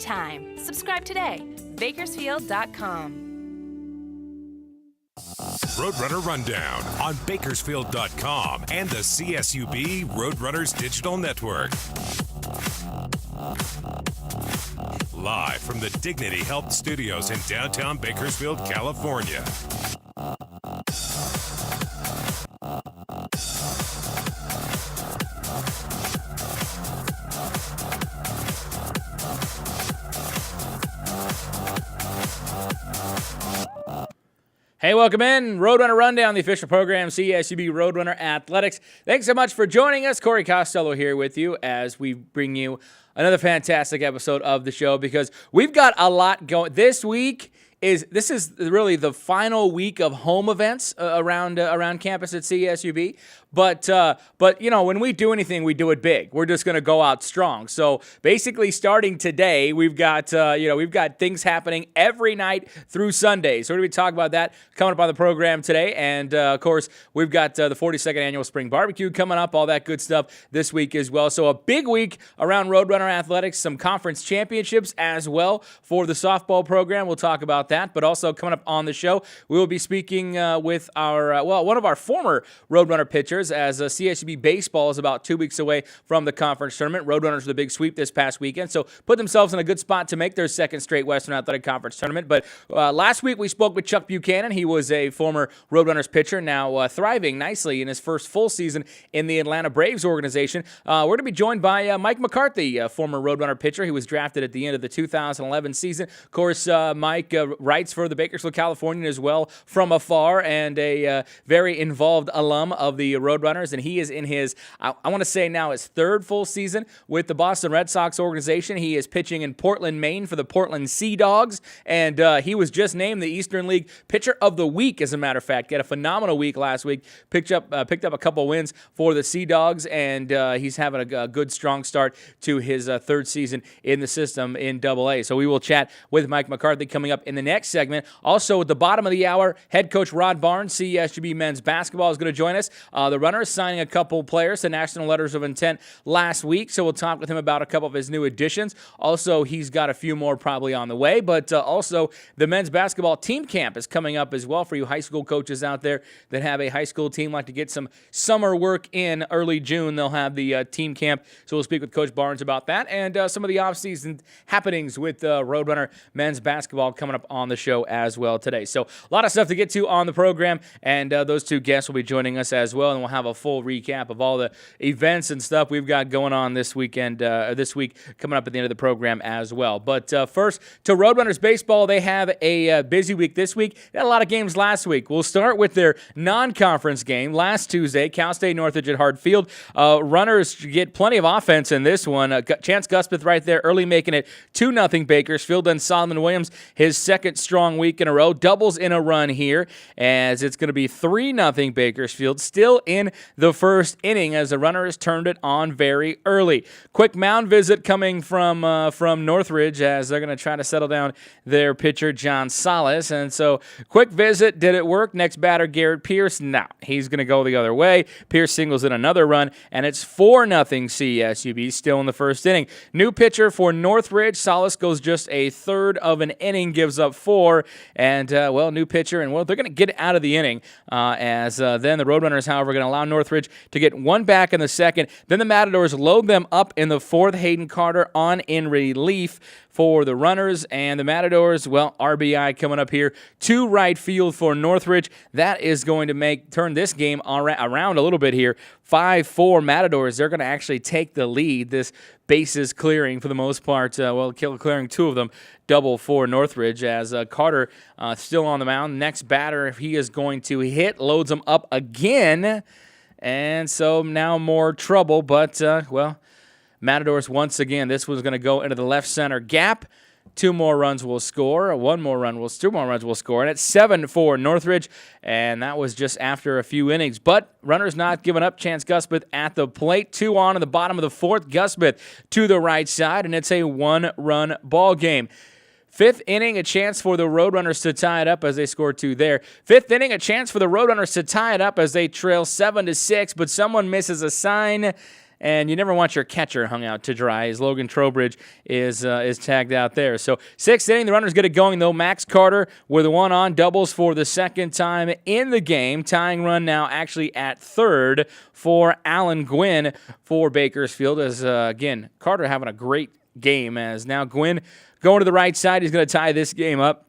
anytime. Subscribe today. Bakersfield.com. Roadrunner Rundown on Bakersfield.com and the CSUB Roadrunners Digital Network. Live from the Dignity Health Studios in downtown Bakersfield, California. Hey, welcome in. Roadrunner Rundown, the official program, CSUB Roadrunner Athletics. Thanks so much for joining us. Corey Costello here with you as we bring you another fantastic episode of the show because we've got a lot going. This is really the final week of home events around campus at CSUB. But you know, when we do anything, we do it big. We're just going to go out strong. So basically, starting today, we've got things happening every night through Sunday. So we're going to be talking about that coming up on the program today. And of course, we've got the 42nd annual spring barbecue coming up, all that good stuff this week as well. So a big week around Roadrunner Athletics, some conference championships as well for the softball program. We'll talk about that. But also coming up on the show, we will be speaking with our one of our former Roadrunner pitchers, as CSUB baseball is about 2 weeks away from the conference tournament. Roadrunners with a big sweep this past weekend, so put themselves in a good spot to make their second straight Western Athletic Conference tournament. But last week we spoke with Chuck Buchanan. He was a former Roadrunners pitcher, now thriving nicely in his first full season in the Atlanta Braves organization. We're going to be joined by Mike McCarthy, a former Roadrunner pitcher. He was drafted at the end of the 2011 season. Of course, Mike writes for the Bakersfield Californian as well from afar, and a very involved alum of the Roadrunners, and he is in his, I want to say now, his third full season with the Boston Red Sox organization. He is pitching in Portland, Maine for the Portland Sea Dogs, and he was just named the Eastern League Pitcher of the Week, as a matter of fact. He had a phenomenal week last week, picked up a couple wins for the Sea Dogs, and he's having a good, strong start to his third season in the system in AA. So we will chat with Mike McCarthy coming up in the next segment. Also, at the bottom of the hour, head coach Rod Barnes, CSUB men's basketball, is going to join us. The Runners signing a couple players to national letters of intent last week, so we'll talk with him about a couple of his new additions. Also, he's got a few more probably on the way, but also the men's basketball team camp is coming up as well for you high school coaches out there that have a high school team, like to get some summer work in early June. They'll have the team camp, so we'll speak with Coach Barnes about that and some of the off-season happenings with Roadrunner men's basketball coming up on the show as well today. So a lot of stuff to get to on the program, and those two guests will be joining us as well, and we'll have a full recap of all the events and stuff we've got going on this weekend, this week coming up at the end of the program as well. But first, to Roadrunners baseball, they have a busy week this week. They had a lot of games last week. We'll start with their non-conference game last Tuesday, Cal State Northridge at Hart Field. Runners get plenty of offense in this one. Chance Guspeth right there early making it 2-0 Bakersfield. Then Solomon Williams, his second strong week in a row, doubles in a run here as it's going to be 3-0 Bakersfield, still in the first inning as the Runners turned it on very early. Quick mound visit coming from Northridge as they're going to try to settle down their pitcher, John Salas. And so, quick visit. Did it work? Next batter, Garrett Pierce. No, he's going to go the other way. Pierce singles in another run, and it's 4-0 CSUB, still in the first inning. New pitcher for Northridge. Salas goes just a third of an inning, gives up 4. And, new pitcher, and they're going to get out of the inning as then the Roadrunners, however, are going to allow Northridge to get one back in the second. Then the Matadors load them up in the fourth. Hayden Carter on in relief for the Runners, and the Matadors, RBI coming up here to right field for Northridge. That is going to turn this game around a little bit here. 5-4 Matadors. They're going to actually take the lead. This bases clearing for the most part. Clearing 2 of them. Double for Northridge as Carter still on the mound. Next batter, if he is going to hit, loads him up again. And so now more trouble, but, Matadors once again, this was going to go into the left center gap. 2 more runs will score. 2 more runs will score. And it's 7-4 Northridge. And that was just after a few innings. But Runners not giving up. Chance Guspeth at the plate. 2 on in the bottom of the 4th. Guspeth to the right side. And it's a 1-run ball game. 5th inning, a chance for the Roadrunners to tie it up as they score 2 there. 5th inning, a chance for the Roadrunners to tie it up as they trail 7-6. But someone misses a sign. and you never want your catcher hung out to dry, as Logan Trowbridge is tagged out there. So 6th inning, the runners get it going, though. Max Carter with a one-on doubles for the second time in the game. Tying run now actually at third for Alan Gwynn for Bakersfield, as, again, Carter having a great game, as now Gwynn going to the right side. He's going to tie this game up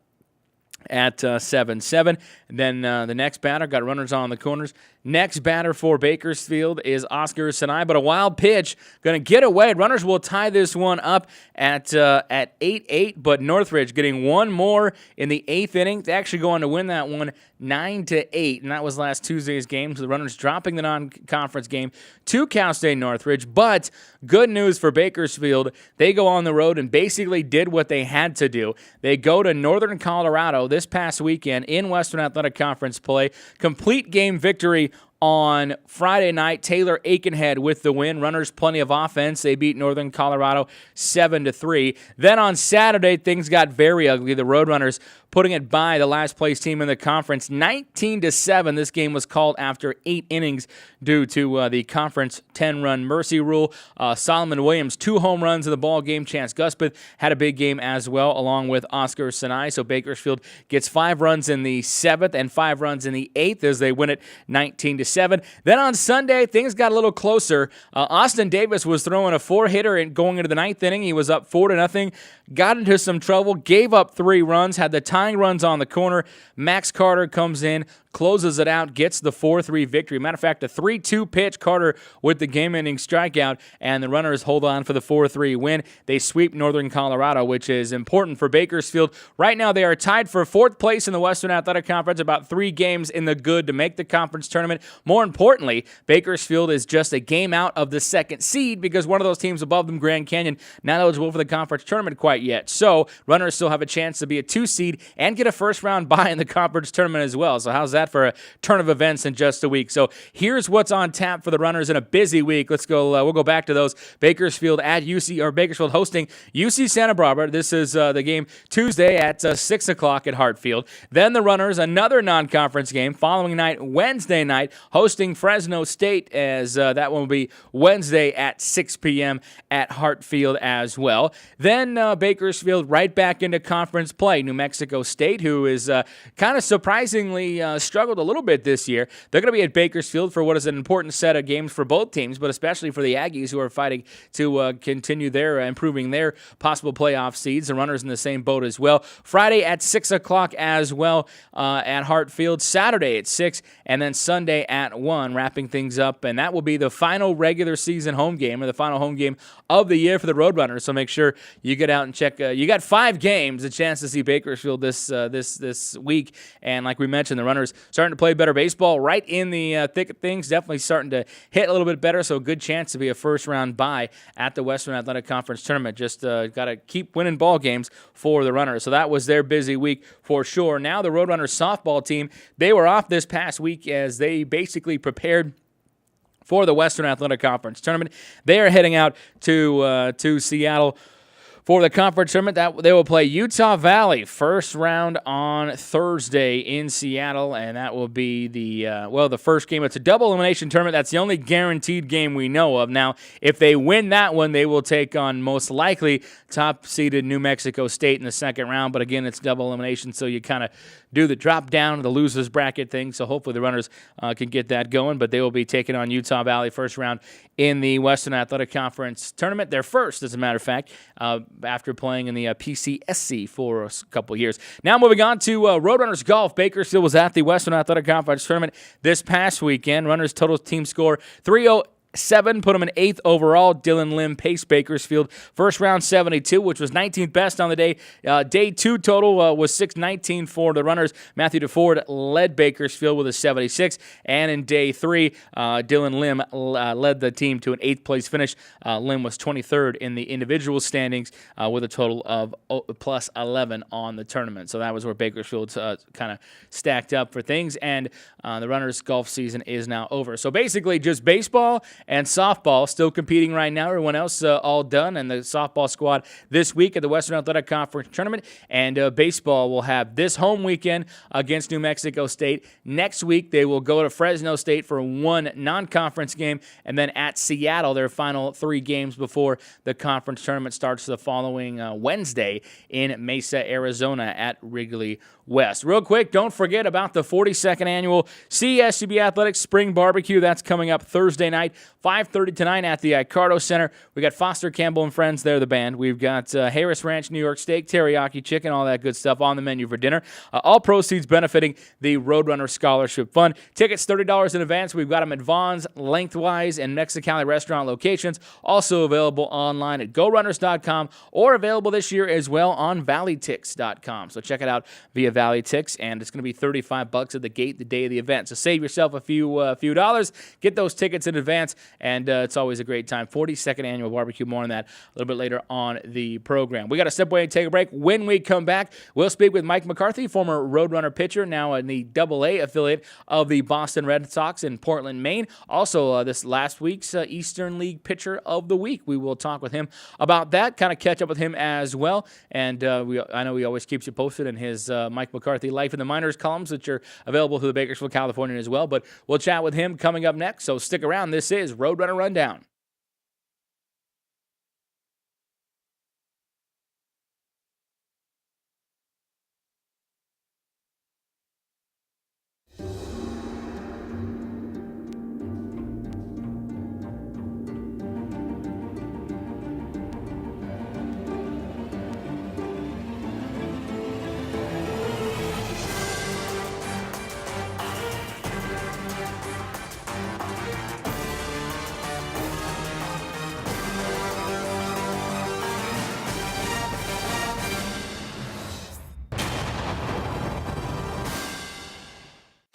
at 7-7. And then the next batter, got runners on the corners. Next batter for Bakersfield is Oscar Sinai, but a wild pitch going to get away. Runners will tie this one up at 8-8, but Northridge getting one more in the 8th inning. They actually go on to win that one 9-8, and that was last Tuesday's game. So the runners dropping the non-conference game to Cal State Northridge. But good news for Bakersfield, they go on the road and basically did what they had to do. They go to Northern Colorado this past weekend in Western Athletic Conference play. Complete game victory on Friday night. Taylor Aikenhead with the win. Runners plenty of offense. They beat Northern Colorado 7-3. Then on Saturday, things got very ugly. The Roadrunners putting it by the last place team in the conference 19-7. This game was called after 8 innings due to the conference 10-run mercy rule. Solomon Williams, 2 home runs in the ball game. Chance Guspeth had a big game as well, along with Oscar Sinai. So Bakersfield gets 5 runs in the 7th and 5 runs in the 8th as they win it 19-7. Then on Sunday, things got a little closer. Austin Davis was throwing a 4-hitter and going into the 9th inning. He was up 4-0. Got into some trouble, gave up 3 runs, had the tying runs on the corner. Max Carter comes in, closes it out, gets the 4-3 victory. Matter of fact, a 3-2 pitch, Carter with the game-ending strikeout, and the runners hold on for the 4-3 win. They sweep Northern Colorado, which is important for Bakersfield. Right now, they are tied for 4th place in the Western Athletic Conference, about 3 games in the good to make the conference tournament. More importantly, Bakersfield is just a game out of the 2nd seed because one of those teams above them, Grand Canyon, not eligible for the conference tournament quite yet. So, runners still have a chance to be a 2 seed and get a first-round bye in the conference tournament as well. So, how's that for a turn of events in just a week? So, here's what's on tap for the runners in a busy week. Let's go. We'll go back to those. Bakersfield hosting UC Santa Barbara. This is the game Tuesday at 6 o'clock at Hartfield. Then the runners, another non-conference game following night, Wednesday night, hosting Fresno State, as that one will be Wednesday at 6 p.m. at Hartfield as well. Then Bakersfield right back into conference play. New Mexico State, who is kind of surprisingly struggled a little bit this year. They're going to be at Bakersfield for what is an important set of games for both teams, but especially for the Aggies, who are fighting to continue their improving their possible playoff seeds. The runners in the same boat as well. Friday at 6 o'clock as well at Hartfield. Saturday at 6, and then Sunday at 1, wrapping things up. And that will be the final regular season home game, or the final home game of the year for the Roadrunners. So make sure you get out and check. You got 5 games, a chance to see Bakersfield this week. And like we mentioned, the runners starting to play better baseball right in the thick of things. Definitely starting to hit a little bit better. So a good chance to be a first-round bye at the Western Athletic Conference tournament. Just got to keep winning ball games for the runners. So that was their busy week for sure. Now the Roadrunners softball team, they were off this past week as they basically prepared for the Western Athletic Conference tournament. They are heading out to Seattle for the conference tournament. That they will play Utah Valley first round on Thursday in Seattle, and that will be the first game. It's a double elimination tournament. That's the only guaranteed game we know of. Now, if they win that one, they will take on most likely top-seeded New Mexico State in the second round. But again, it's double elimination, so you kind of do the drop down, the losers bracket thing. So hopefully the runners can get that going. But they will be taking on Utah Valley first round in the Western Athletic Conference tournament. They're first, as a matter of fact, after playing in the PCSC for a couple years. Now moving on to Roadrunners Golf. Bakersfield was at the Western Athletic Conference tournament this past weekend. Runners total team score 307, put them in 8th overall. Dylan Lim paced Bakersfield. First round 72, which was 19th best on the day. Day 2 total was 619 for the runners. Matthew DeFord led Bakersfield with a 76. And in day 3, Dylan Lim led the team to an 8th place finish. Lim was 23rd in the individual standings with a total of plus 11 on the tournament. So that was where Bakersfield kind of stacked up for things. And the runners' golf season is now over. So basically just baseball and softball still competing right now. Everyone else all done, and the softball squad this week at the Western Athletic Conference Tournament. And baseball will have this home weekend against New Mexico State. Next week, they will go to Fresno State for one non-conference game, and then at Seattle, their final 3 games before the conference tournament starts the following Wednesday in Mesa, Arizona at Wrigley West. Real quick, don't forget about the 42nd annual CSUB Athletics Spring Barbecue. That's coming up Thursday night, 5:30 to 9 at the Icardo Center. We got Foster Campbell and Friends there, the band. We've got Harris Ranch New York steak, teriyaki chicken, all that good stuff on the menu for dinner. All proceeds benefiting the Roadrunner Scholarship Fund. Tickets $30 in advance. We've got them at Vaughn's, Lengthwise, and Mexicali restaurant locations. Also available online at GoRunners.com or available this year as well on ValleyTix.com. So check it out via ValleyTix, and it's going to be $35 at the gate the day of the event. So save yourself a few dollars. Get those tickets in advance, and it's always a great time. 42nd annual barbecue. More on that a little bit later on the program. We got to step away and take a break. When we come back, we'll speak with Mike McCarthy, former Roadrunner pitcher, now in the AA affiliate of the Boston Red Sox in Portland, Maine. Also, this last week's Eastern League Pitcher of the Week. We will talk with him about that, kind of catch up with him as well. And I know he always keeps you posted in his Mike McCarthy Life in the Minors columns, which are available through the Bakersfield Californian as well. But we'll chat with him coming up next. So stick around. This is Roadrunner Rundown.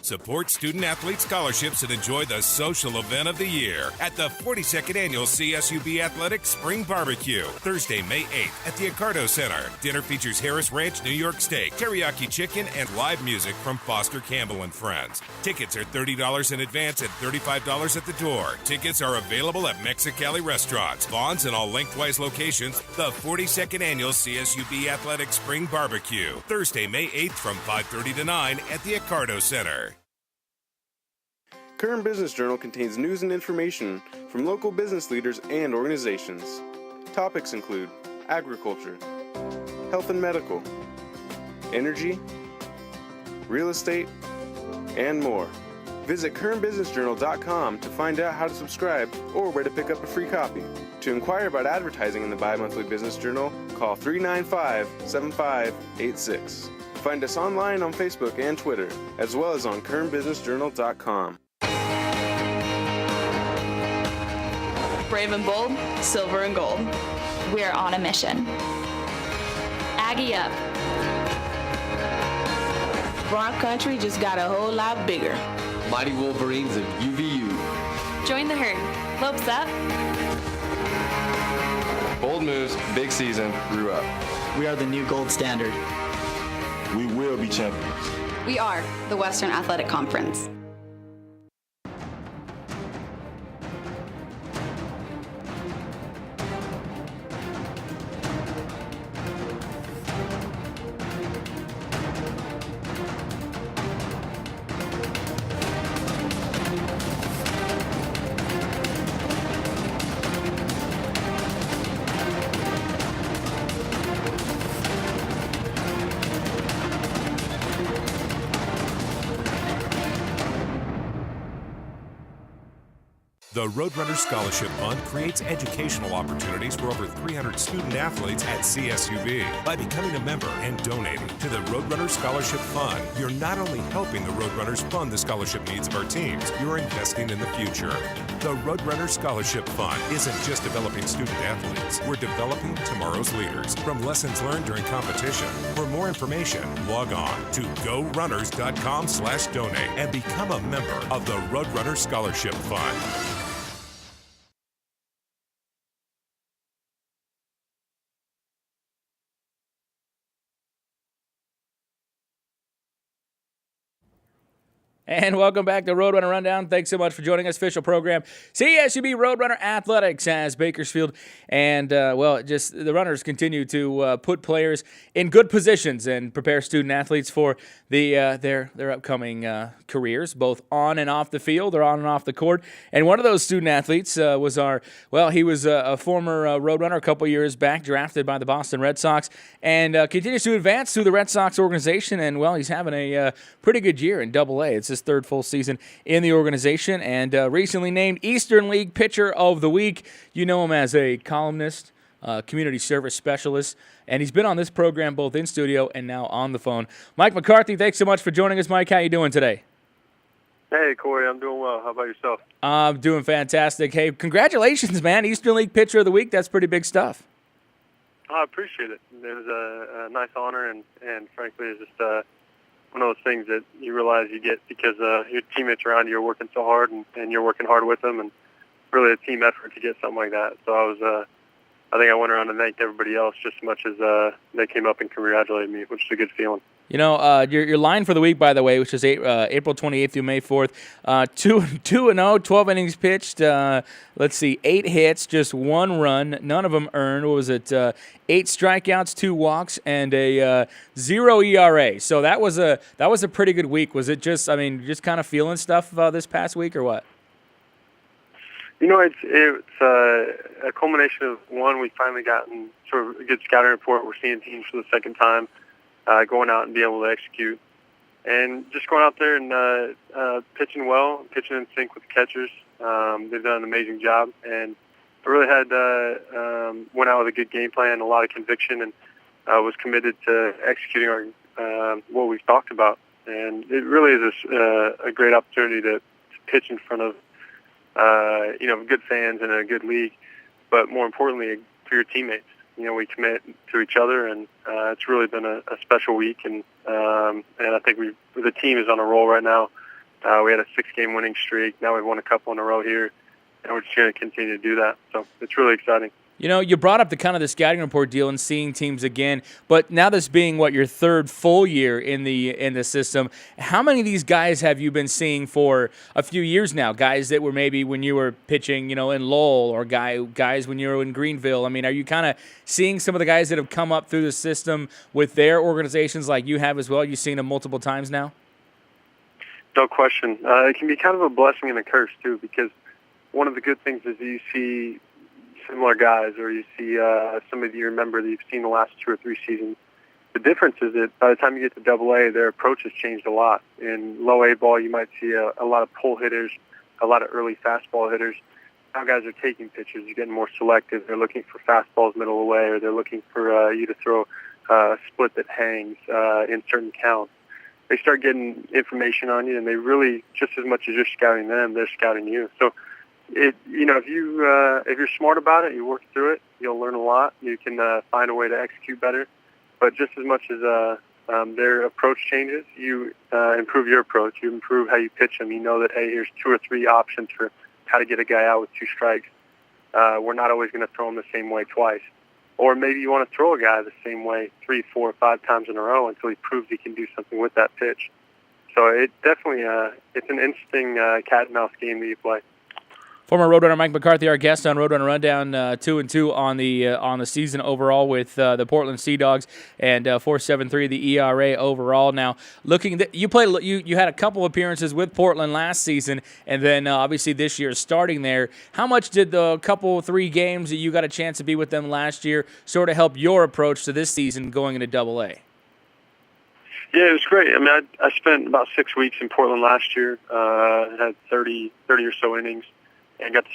Support student-athlete scholarships and enjoy the social event of the year at the 42nd Annual CSUB Athletics Spring Barbecue, Thursday, May 8th at the Icardo Center. Dinner features Harris Ranch New York steak, teriyaki chicken, and live music from Foster Campbell and Friends. Tickets are $30 in advance and $35 at the door. Tickets are available at Mexicali restaurants, Vaughn's, and all Lengthwise locations. The 42nd Annual CSUB Athletics Spring Barbecue, Thursday, May 8th from 5:30 to 9 at the Icardo Center. Current Business Journal contains news and information from local business leaders and organizations. Topics include agriculture, health and medical, energy, real estate, and more. Visit currentbusinessjournal.com to find out how to subscribe or where to pick up a free copy. To inquire about advertising in the bi-monthly Business Journal, call 395-7586. Find us online on Facebook and Twitter, as well as on currentbusinessjournal.com. Brave and bold, silver and gold. We are on a mission. Aggie up. Bronx Country just got a whole lot bigger. Mighty Wolverines of UVU. Join the herd. Lopes up. Bold moves, big season, grew up. We are the new gold standard. We will be champions. We are the Western Athletic Conference. The Roadrunner Scholarship Fund creates educational opportunities for over 300 student athletes at CSUB. By becoming a member and donating to the Roadrunner Scholarship Fund, you're not only helping the Roadrunners fund the scholarship needs of our teams, you're investing in the future. The Roadrunner Scholarship Fund isn't just developing student athletes. We're developing tomorrow's leaders from lessons learned during competition. For more information, log on to GoRunners.com/donate and become a member of the Roadrunner Scholarship Fund. And welcome back to Roadrunner Rundown. Thanks so much for joining us. Official program, CSUB Roadrunner Athletics as Bakersfield. And, just the runners continue to put players in good positions and prepare student athletes for their upcoming careers, both on and off the field or on and off the court. And one of those student athletes was he was a former Roadrunner a couple years back, drafted by the Boston Red Sox, and continues to advance through the Red Sox organization. And, he's having a pretty good year in Double-A. It's his third full season in the organization, and recently named Eastern League Pitcher of the Week. You know him as a columnist, community service specialist, and he's been on this program both in studio and now on the phone. Mike McCarthy, thanks so much for joining us, Mike. How you doing today? Hey, Corey, I'm doing well. How about yourself? I'm doing fantastic. Hey, congratulations, man. Eastern League Pitcher of the Week. That's pretty big stuff. I appreciate it. It was a nice honor, and frankly, it's just one of those things that you realize you get because your teammates around you are working so hard, and you're working hard with them, and really a team effort to get something like that. So I think I went around and thanked everybody else just as much as they came up and congratulated me, which is a good feeling. You know, your line for the week, by the way, which is April 28th through May 4th, 2-0, 12 innings pitched. 8 hits, just 1 run, none of them earned. What was it? 8 strikeouts, 2 walks, and a 0 ERA. So that was a pretty good week. Was it just kind of feeling stuff this past week, or what? You know, it's a culmination of one. We finally gotten sort of a good scouting report. We're seeing teams for the second time. Going out and being able to execute, and just going out there and pitching well, pitching in sync with the catchers. They've done an amazing job, and I really had went out with a good game plan, a lot of conviction, and was committed to executing what we've talked about. And it really is a great opportunity to pitch in front of good fans and a good league, but more importantly for your teammates. You know, we commit to each other, and it's really been a special week. And I think the team is on a roll right now. We had a 6-game winning streak. Now we've won a couple in a row here, and we're just going to continue to do that. So it's really exciting. You know, you brought up the scouting report deal and seeing teams again, but now this being your third full year in the system, how many of these guys have you been seeing for a few years now? Guys that were maybe when you were pitching, in Lowell, or guys when you were in Greenville. I mean, are you kind of seeing some of the guys that have come up through the system with their organizations like you have as well? You've seen them multiple times now? No question. It can be kind of a blessing and a curse too, because one of the good things is you see similar guys, or you see somebody you remember that you've seen the last 2 or 3 seasons. The difference is that by the time you get to Double-A, their approach has changed a lot. In low A ball, you might see a lot of pull hitters, a lot of early fastball hitters. Now guys are taking pitches. You're getting more selective. They're looking for fastballs middle of the way, or they're looking for you to throw a split that hangs in certain counts. They start getting information on you, and they really, just as much as you're scouting them, they're scouting you. So if you're smart about it, you work through it, you'll learn a lot. You can find a way to execute better. But just as much as their approach changes, you improve your approach. You improve how you pitch them. You know that, hey, here's 2 or 3 options for how to get a guy out with 2 strikes. We're not always going to throw him the same way twice. Or maybe you want to throw a guy the same way 3, 4, 5 times in a row until he proves he can do something with that pitch. So it definitely it's an interesting cat and mouse game that you play. Former Roadrunner Mike McCarthy, our guest on Roadrunner Rundown, 2-2 on the season overall with the Portland Sea Dogs, and 4.73 the ERA overall. Now, you had a couple appearances with Portland last season, and then obviously this year starting there. How much did the 3 games that you got a chance to be with them last year sort of help your approach to this season going into Double-A? Yeah, it was great. I mean, I spent about 6 weeks in Portland last year. Had 30 or so innings. And got to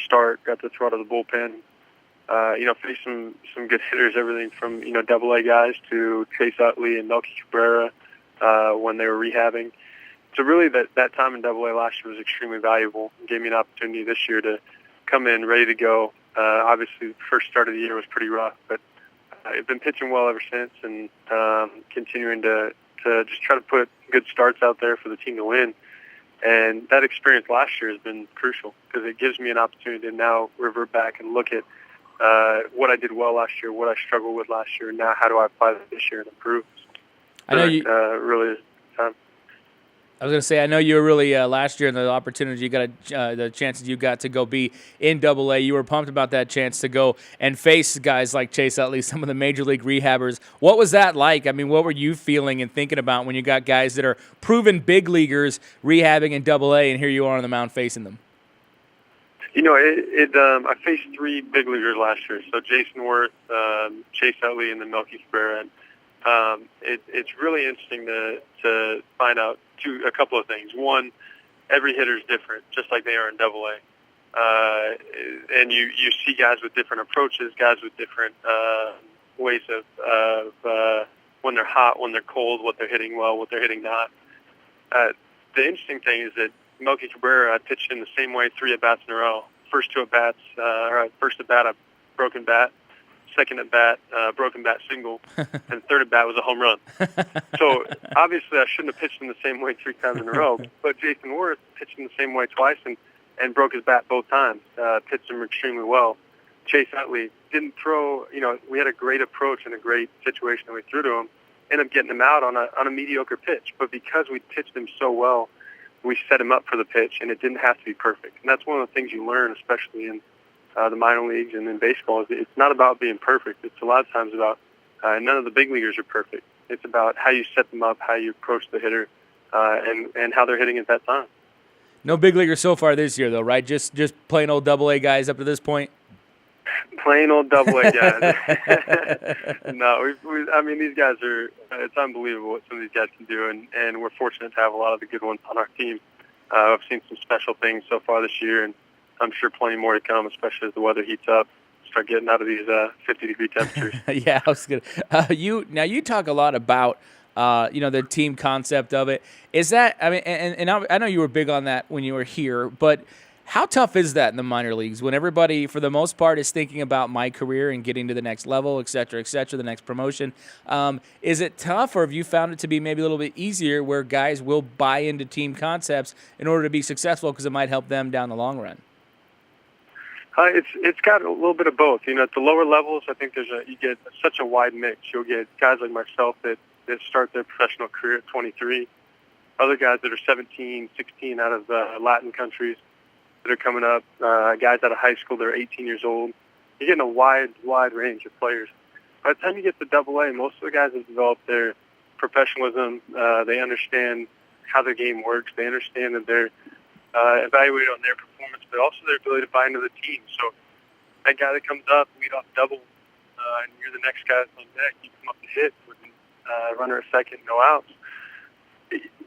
throw out of the bullpen. Faced some good hitters, everything from, Double-A guys to Chase Utley and Melky Cabrera when they were rehabbing. So really that time in Double-A last year was extremely valuable. It gave me an opportunity this year to come in ready to go. Obviously, the first start of the year was pretty rough, but I've been pitching well ever since, and continuing to just try to put good starts out there for the team to win. And that experience last year has been crucial because it gives me an opportunity to now revert back and look at what I did well last year, what I struggled with last year, and now how do I apply that this year and improve. I know you. Really is time. I was going to say, I know you were really last year and the opportunity you got, the chances you got to go be in AA. You were pumped about that chance to go and face guys like Chase Utley, some of the major league rehabbers. What was that like? I mean, what were you feeling and thinking about when you got guys that are proven big leaguers rehabbing in AA, and here you are on the mound facing them? I faced 3 big leaguers last year. So Jason Worth, Chase Utley, and then Melky Cabrera. It's really interesting to find out a couple of things. One, every hitter is different, just like they are in AA. And you see guys with different approaches, guys with different ways of when they're hot, when they're cold, what they're hitting well, what they're hitting not. The interesting thing is that Melky Cabrera pitched in the same way 3 at-bats in a row. First at bat, a broken bat. Second at bat, broken bat single, and third at bat was a home run. So obviously I shouldn't have pitched him the same way 3 times in a row, but Jason Worth pitched him the same way twice and broke his bat both times, pitched him extremely well. Chase Utley didn't throw, we had a great approach and a great situation that we threw to him, ended up getting him out on a mediocre pitch, but because we pitched him so well, we set him up for the pitch, and it didn't have to be perfect. And that's one of the things you learn, especially in the minor leagues and in baseball, is it's not about being perfect. It's a lot of times about none of the big leaguers are perfect. It's about how you set them up, how you approach the hitter, and how they're hitting at that time. No big leaguers so far this year, though, right? Just plain old AA guys up to this point? Plain old AA guys. No, I mean, these guys are, it's unbelievable what some of these guys can do, and we're fortunate to have a lot of the good ones on our team. I've seen some special things so far this year, and I'm sure plenty more to come, especially as the weather heats up. Start getting out of these 50-degree temperatures. Yeah, I was gonna. You talk a lot about the team concept of it. Is that, I mean, and I know you were big on that when you were here, but how tough is that in the minor leagues when everybody, for the most part, is thinking about my career and getting to the next level, et cetera, the next promotion? Is it tough, or have you found it to be maybe a little bit easier where guys will buy into team concepts in order to be successful because it might help them down the long run? It's got a little bit of both. At the lower levels, I think you get such a wide mix. You'll get guys like myself that start their professional career at 23, other guys that are 17, 16 out of Latin countries that are coming up, guys out of high school that are 18 years old. You're getting a wide range of players. By the time you get to AA, most of the guys have developed their professionalism. They understand how their game works. They understand that they're evaluated on their performance, but also their ability to buy into the team. So that guy that comes up, lead off double, and you're the next guy on deck, you come up to hit with runner at second, no outs.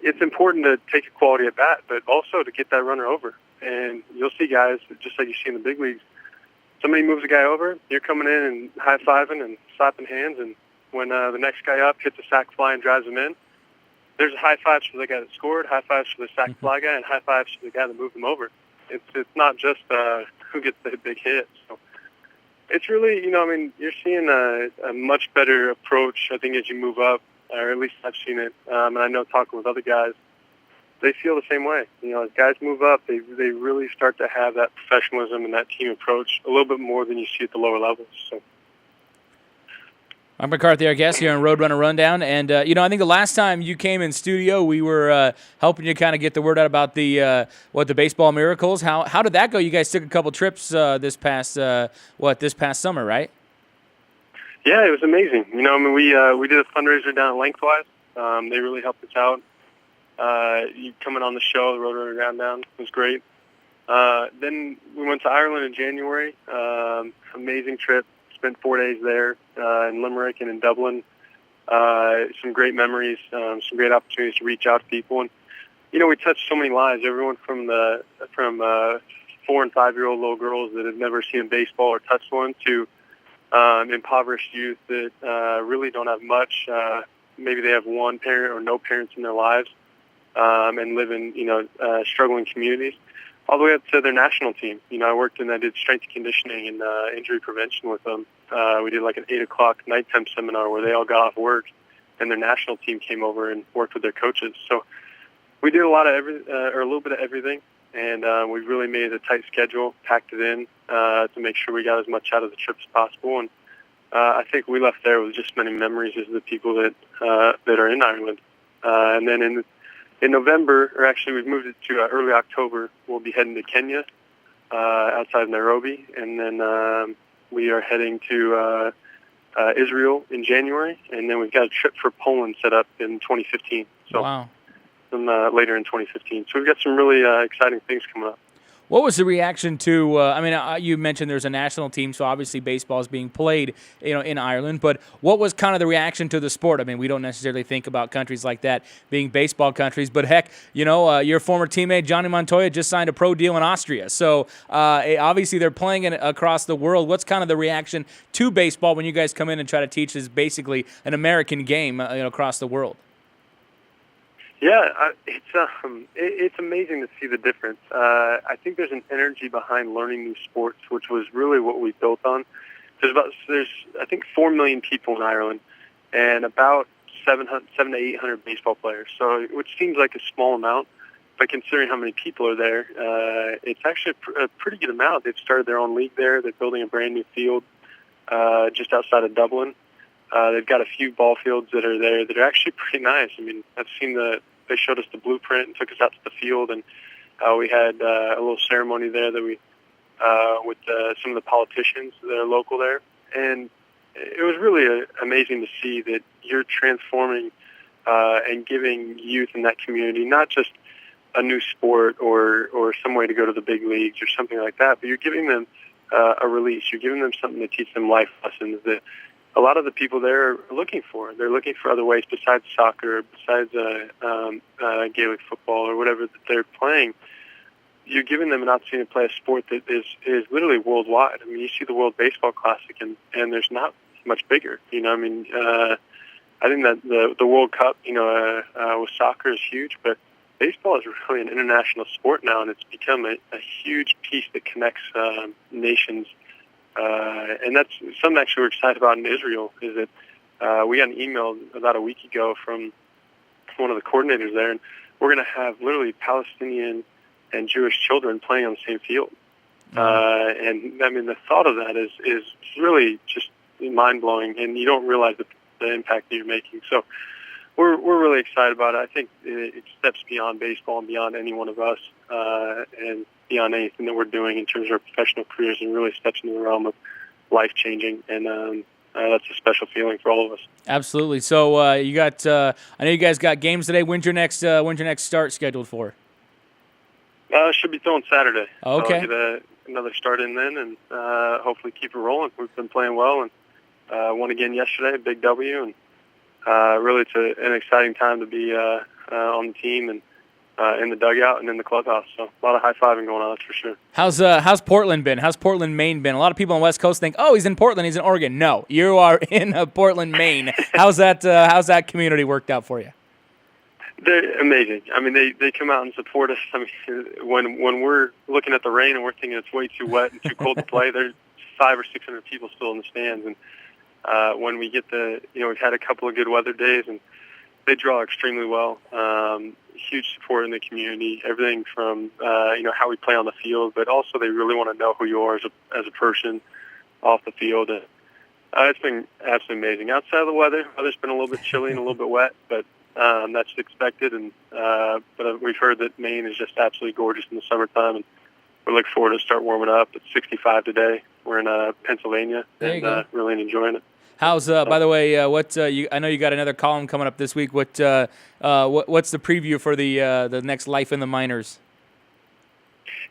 It's important to take a quality at bat, but also to get that runner over. And you'll see guys, just like you see in the big leagues, somebody moves a guy over, you're coming in and high-fiving and slapping hands, and when the next guy up hits a sac fly and drives him in, there's high fives for the guy that scored, high fives for the sac fly guy, and high fives for the guy that moved him over. It's not just who gets the big hit. So it's really, you're seeing a much better approach, I think, as you move up, or at least I've seen it. And I know talking with other guys, they feel the same way. As guys move up, they really start to have that professionalism and that team approach a little bit more than you see at the lower levels. So. I'm McCarthy, our guest here on Roadrunner Rundown, and I think the last time you came in studio, we were helping you kind of get the word out about the baseball miracles. How did that go? You guys took a couple trips this past summer, right? Yeah, it was amazing. We did a fundraiser down at Lengthwise. They really helped us out. You coming on the show, the Roadrunner Rundown, was great. Then we went to Ireland in January. Amazing trip. Spent 4 days there in Limerick and in Dublin. Some great memories, some great opportunities to reach out to people. And, we touched so many lives, everyone from 4 and 5 year old little girls that have never seen a baseball or touched one to impoverished youth that really don't have much. Maybe they have one parent or no parents in their lives and live in, struggling communities, all the way up to their national team. I did strength and conditioning and injury prevention with them. We did like an 8 o'clock nighttime seminar where they all got off work and their national team came over and worked with their coaches. So we did a little bit of everything, and we really made a tight schedule, packed it in to make sure we got as much out of the trip as possible. And I think we left there with just many memories as the people that are in Ireland. And then in in November, or actually we've moved it to early October, we'll be heading to Kenya, outside of Nairobi, and then we are heading to Israel in January, and then we've got a trip for Poland set up in 2015. So wow. Later in 2015. So we've got some really exciting things coming up. What was the reaction to? You mentioned there's a national team, so obviously baseball is being played, in Ireland. But what was kind of the reaction to the sport? I mean, we don't necessarily think about countries like that being baseball countries, but heck, your former teammate Johnny Montoya just signed a pro deal in Austria. So obviously they're playing it across the world. What's kind of the reaction to baseball when you guys come in and try to teach this basically an American game, across the world? Yeah, it's amazing to see the difference. I think there's an energy behind learning new sports, which was really what we built on. There's I think 4 million people in Ireland, and about 700 to 800 baseball players. So, which seems like a small amount, but considering how many people are there, it's actually a pretty good amount. They've started their own league there. They're building a brand new field just outside of Dublin. They've got a few ball fields that are there that are actually pretty nice. I mean, they showed us the blueprint and took us out to the field, and we had a little ceremony there that we with some of the politicians that are local there, and it was really amazing to see that you're transforming and giving youth in that community not just a new sport or some way to go to the big leagues or something like that, but you're giving them a release. You're giving them something to teach them life lessons that a lot of the people there are looking for. They're looking for other ways besides soccer, besides Gaelic football or whatever that they're playing. You're giving them an opportunity to play a sport that is literally worldwide. I mean, you see the World Baseball Classic, and there's not much bigger. I think that the World Cup, with soccer is huge, but baseball is really an international sport now, and it's become a huge piece that connects nations. And that's something actually we're excited about in Israel, is that we got an email about a week ago from one of the coordinators there, and we're going to have literally Palestinian and Jewish children playing on the same field. And I mean, the thought of that is really just mind-blowing, and you don't realize the impact that you're making. So we're really excited about it. I think it steps beyond baseball and beyond any one of us, and beyond anything that we're doing in terms of our professional careers, and really steps into the realm of life-changing, and that's a special feeling for all of us. Absolutely. So you got, I know you guys got games today. When's your next start scheduled for? Should be throwing Saturday. Okay. So I'll get another start in then, and hopefully keep it rolling. We've been playing well, and won again yesterday, a big W, and really it's an exciting time to be on the team and in the dugout and in the clubhouse. So a lot of high-fiving going on, that's for sure. How's Portland been? How's Portland, Maine been? A lot of people on the West Coast think, oh, he's in Portland, he's in Oregon. No, you are in Portland, Maine. How's that community worked out for you? They're amazing. I mean, they come out and support us. I mean, when we're looking at the rain and we're thinking it's way too wet and too cold to play, there's 500 or 600 people still in the stands. And when we get we've had a couple of good weather days, and they draw extremely well. Huge support in the community. Everything from how we play on the field, but also they really want to know who you are as a person off the field. And it's been absolutely amazing. Outside of the weather's been a little bit chilly and a little bit wet, but that's expected. And but we've heard that Maine is just absolutely gorgeous in the summertime, and we look forward to start warming up. It's 65 today. We're in Pennsylvania, and really enjoying it. How's by the way, I know you got another column coming up this week. What's the preview for the next Life in the Minors?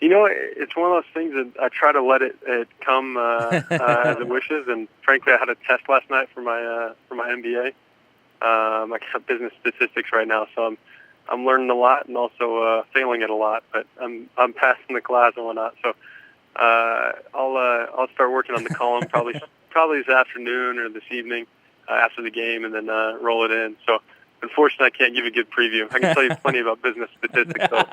It's one of those things that I try to let it come as it wishes. And frankly, I had a test last night for my MBA. I got business statistics right now, so I'm learning a lot and also failing at a lot. But I'm passing the class and whatnot. So I'll start working on the column probably this afternoon or this evening after the game, and then roll it in. So unfortunately, I can't give a good preview. I can tell you plenty about business statistics, though.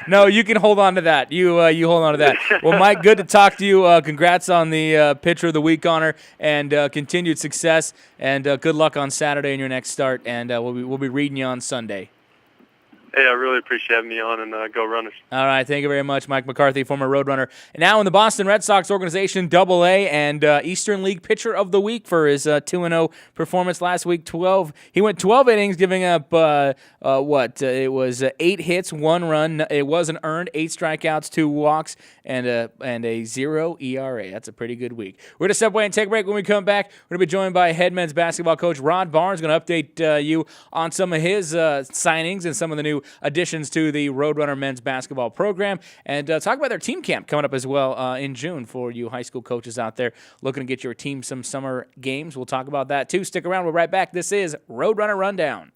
No, you can hold on to that. You hold on to that. Well, Mike, good to talk to you. Congrats on the Pitcher of the Week honor, and continued success, and good luck on Saturday in your next start, and we'll be reading you on Sunday. Hey, I really appreciate having me on, and go Runners. All right, thank you very much, Mike McCarthy, former Roadrunner. And now in the Boston Red Sox organization, Double-A, and Eastern League Pitcher of the Week for his 2-0 performance last week. He went 12 innings, giving up, it was 8 hits, 1 run. It wasn't earned, 8 strikeouts, 2 walks, and a 0 ERA. That's a pretty good week. We're going to step away and take a break. When we come back, we're going to be joined by head men's basketball coach Rod Barnes, going to update you on some of his signings and some of the new additions to the Roadrunner men's basketball program, and talk about their team camp coming up as well in June for you high school coaches out there looking to get your team some summer games. We'll talk about that too. Stick around. We're right back. This is Roadrunner Rundown.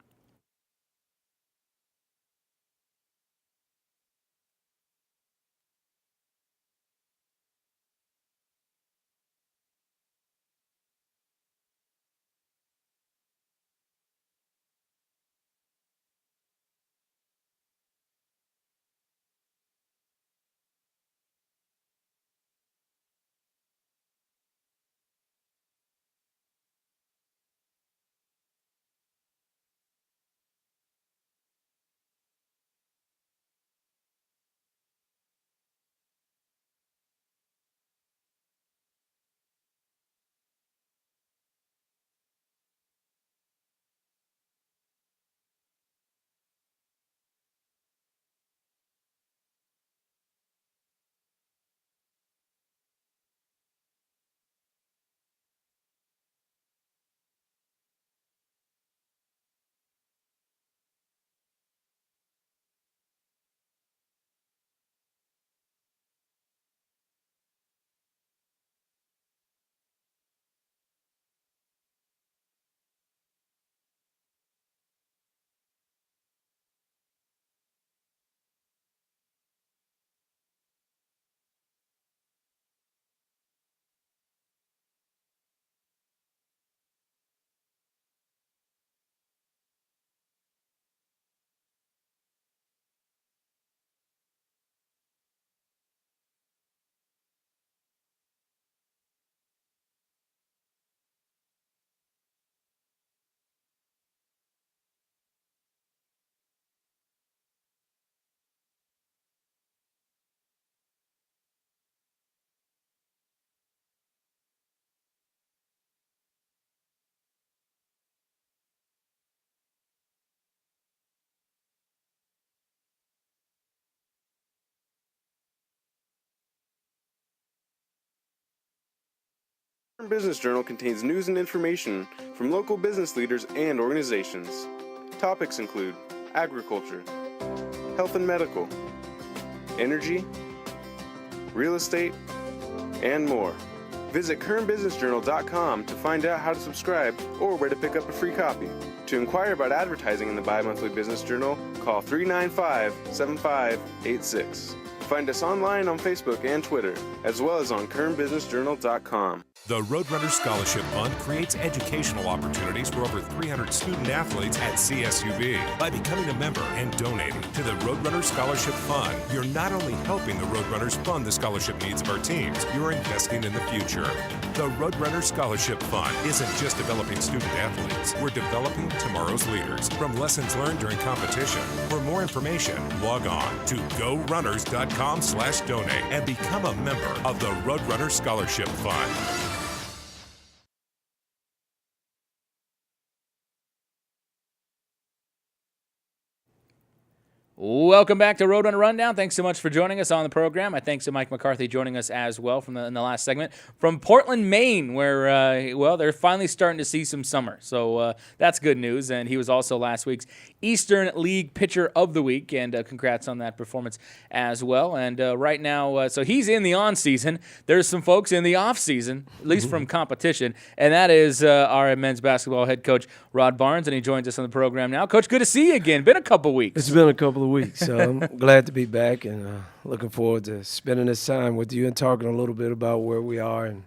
Business Journal contains news and information from local business leaders and organizations. Topics include agriculture, health and medical, energy, real estate, and more. Visit kernbusinessjournal.com to find out how to subscribe or where to pick up a free copy. To inquire about advertising in the bi-monthly Business Journal, call 395-7586. Find us online on Facebook and Twitter, as well as on kernbusinessjournal.com. The Roadrunner Scholarship Fund creates educational opportunities for over 300 student athletes at CSUB. By becoming a member and donating to the Roadrunner Scholarship Fund, you're not only helping the Roadrunners fund the scholarship needs of our teams, you're investing in the future. The Roadrunner Scholarship Fund isn't just developing student athletes. We're developing tomorrow's leaders from lessons learned during competition. For more information, log on to gorunners.com/donate and become a member of the Roadrunner Scholarship Fund. Welcome back to Roadrunner Rundown. Thanks so much for joining us on the program. Thanks to Mike McCarthy joining us as well in the last segment from Portland, Maine, where, they're finally starting to see some summer. So that's good news. And he was also last week's Eastern League Pitcher of the Week, and congrats on that performance as well. And right now, so he's in the on-season. There's some folks in the off-season, at least from competition, and that is our men's basketball head coach, Rod Barnes, and he joins us on the program now. Coach, good to see you again. Been a couple weeks. It's been a couple of weeks, so I'm glad to be back and looking forward to spending this time with you and talking a little bit about where we are in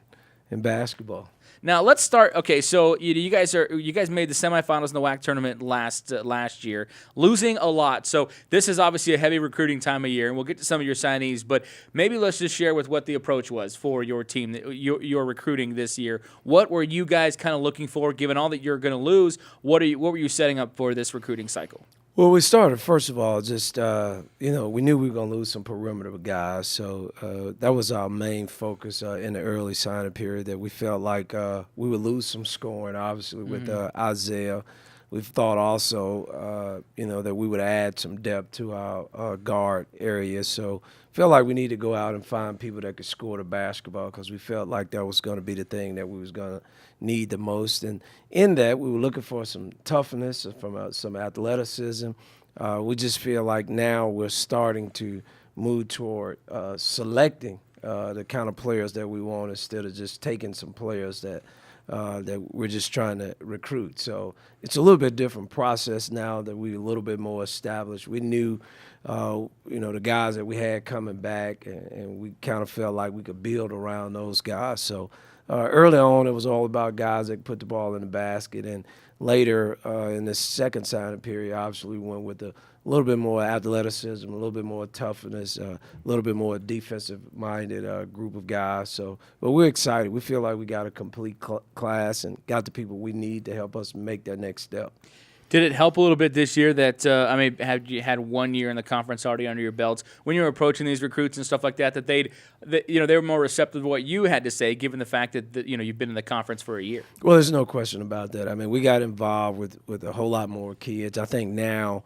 basketball. Now let's start. Okay, so you guys made the semifinals in the WAC tournament last year, losing a lot. So this is obviously a heavy recruiting time of year, and we'll get to some of your signees. But maybe let's just share with what the approach was for your team, your recruiting this year. What were you guys kind of looking for, given all that you're going to lose? What were you setting up for this recruiting cycle? Well, we started, first of all, just, we knew we were going to lose some perimeter guys. So that was our main focus in the early signing period, that we felt like we would lose some scoring, obviously, with Isaiah. We've thought also, that we would add some depth to our guard area. So felt like we need to go out and find people that could score the basketball, because we felt like that was going to be the thing that we was going to need the most. And in that, we were looking for some toughness, from some athleticism. We just feel like now we're starting to move toward selecting the kind of players that we want, instead of just taking some players that we're just trying to recruit. So it's a little bit different process now that we're a little bit more established. We knew, the guys that we had coming back, and we kind of felt like we could build around those guys. So early on, it was all about guys that put the ball in the basket. And later in the second signing period, obviously we went with a little bit more athleticism, a little bit more toughness, a little bit more defensive-minded group of guys. But we're excited. We feel like we got a complete class and got the people we need to help us make that next step. Did it help a little bit this year that, had you had 1 year in the conference already under your belts, when you were approaching these recruits and stuff like that, that they were more receptive to what you had to say, given the fact that you've been in the conference for a year? Well, there's no question about that. I mean, we got involved with a whole lot more kids. I think now,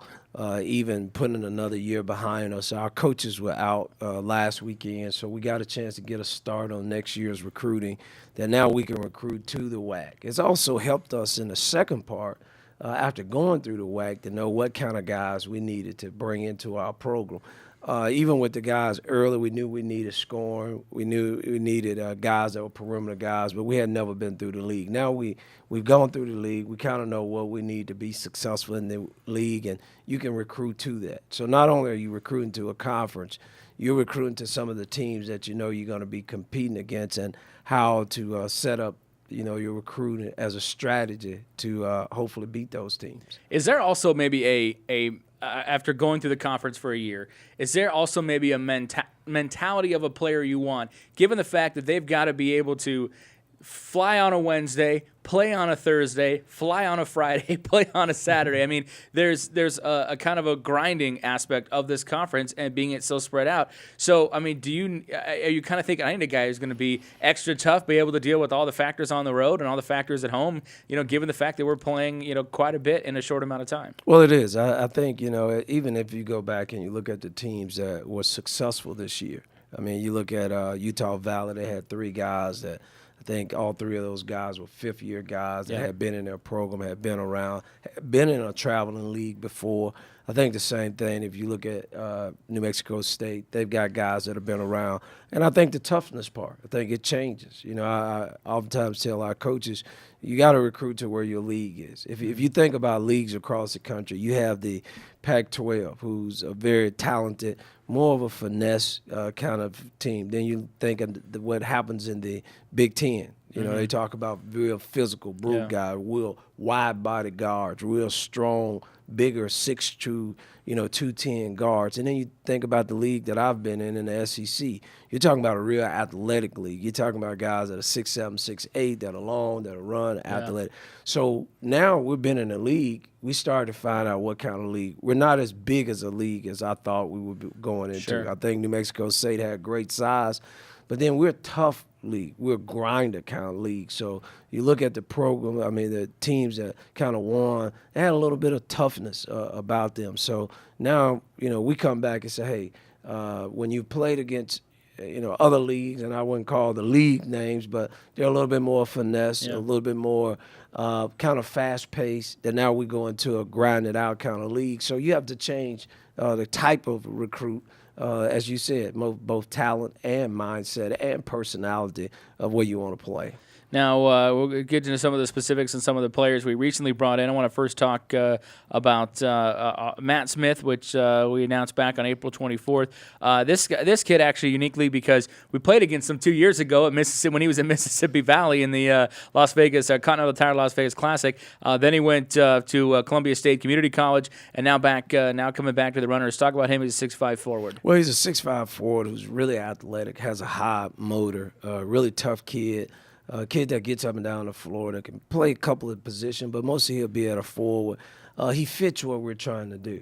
even putting another year behind us, our coaches were out last weekend, so we got a chance to get a start on next year's recruiting, that now we can recruit to the WAC. It's also helped us in the second part, after going through the WAC, to know what kind of guys we needed to bring into our program. Even with the guys early, we knew we needed scoring. We knew we needed guys that were perimeter guys, but we had never been through the league. Now we've gone through the league. We kind of know what we need to be successful in the league, and you can recruit to that. So not only are you recruiting to a conference, you're recruiting to some of the teams that you know you're going to be competing against, and how to set up you're recruiting as a strategy to hopefully beat those teams. Is there also maybe after going through the conference for a year, is there also maybe a mentality of a player you want, given the fact that they've got to be able to fly on a Wednesday, play on a Thursday, fly on a Friday, play on a Saturday? I mean, there's a kind of a grinding aspect of this conference, and being it so spread out. So, I mean, are you kind of thinking I need a guy who's going to be extra tough, be able to deal with all the factors on the road and all the factors at home, given the fact that we're playing, quite a bit in a short amount of time? Well, it is. I think, even if you go back and you look at the teams that were successful this year, I mean, you look at Utah Valley, they had 3 guys that I think all 3 of those guys were fifth-year guys that had been in their program, had been around, had been in a traveling league before. I think the same thing if you look at New Mexico State. They've got guys that have been around. And I think the toughness part, I think it changes. I oftentimes tell our coaches, you got to recruit to where your league is. If you think about leagues across the country, you have the Pac-12, who's a very talented, more of a finesse kind of team. Then you think of what happens in the Big Ten. They talk about real physical, brutal guys, real wide-body guards, real strong, bigger 6'2", 210 guards. And then you think about the league that I've been in the SEC. You're talking about a real athletic league. You're talking about guys that are 6'7", 6'8", that are long, that are run, athletic. So now we've been in the league. We started to find out what kind of league. We're not as big as a league as I thought we would be going into. Sure. I think New Mexico State had great size, but then we're a tough league. We're a grinder kind of league. So you look at the program, I mean, the teams that kind of won, they had a little bit of toughness about them. So now, we come back and say, hey, when you played against, other leagues, and I wouldn't call the league names, but they're a little bit more finesse, a little bit more kind of fast-paced, then now we go into a grinded-out kind of league. So you have to change the type of recruit, as you said, both talent and mindset and personality of where you want to play. Now, we'll get into some of the specifics and some of the players we recently brought in. I want to first talk about Matt Smith, which we announced back on April 24th. This kid actually uniquely, because we played against him 2 years ago at Mississippi when he was in Mississippi Valley in the Las Vegas Continental Tire Las Vegas Classic. Then he went to Columbia State Community College, and now coming back to the Runners. Talk about him as a 6'5" forward. Well, he's a 6'5" forward who's really athletic, has a high motor, really tough kid. A kid that gets up and down the floor that can play a couple of positions, but mostly he'll be at a forward. He fits what we're trying to do.